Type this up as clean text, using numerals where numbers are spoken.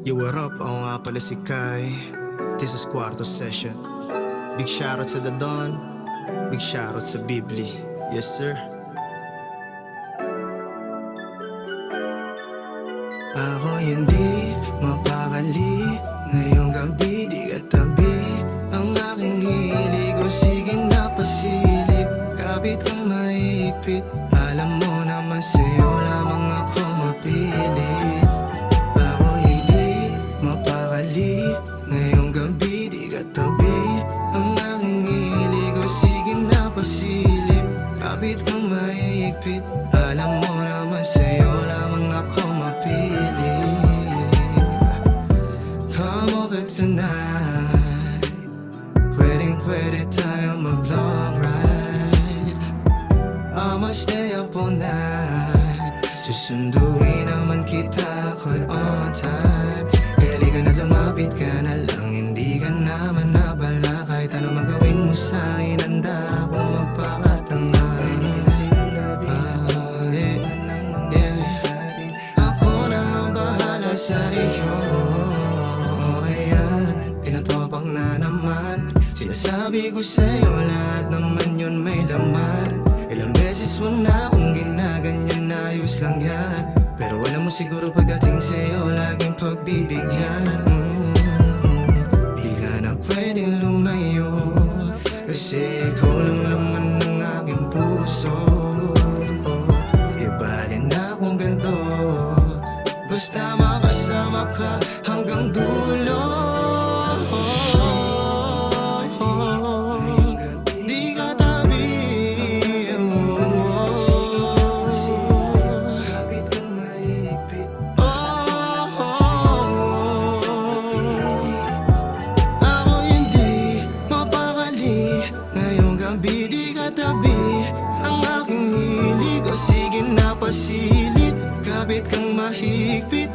Yo, what up? Ako nga pala si Kai. This is Quarto Session. Big shoutout sa The Don. Big shoutout sa Bibli. Yes sir. Ako hindi mapakali. Ngayong gabi di katabi. Ang aking hilig o sige na pasilip. Kapit kang maipit. Alam mo naman sa'yo lamang ako mapilit. Ako hindi mapakali. Ngayong gabi di katabi. Ang aking hilig o sige na pasilip. Kapit kang maipit. Alam mo naman sa'yo lamang ako mapilit. Come over tonight. Pwede tayo mag-long ride. I'ma stay up all night. Susunduin naman kita kahit on time. Pili ka na lumapit ka na lang. Hindi ka naman nabala. Kahit ano magawin mo sa'kin, handa akong magpakatangay. Ako na ang bahala sa iyo. Ayan, tinatopang na naman. Sinasabi ko sa'yo lahat naman yun may laman. Ilang beses mo na akong ginaganyan, ayos lang yan. Pero alam mo siguro pagdating sa'yo laging pagbibigyan. Di ka na pwedeng lumayo, kasi ikaw lang laman ng aking puso. Di bali na akong ganito, basta makasama ka hanggang dulo. Di ka tabi. Ako hindi mapakali. Ngayong gabi di ka tabi. Ang aking hilig o sige na pasilip. Kapit kang mahigpit.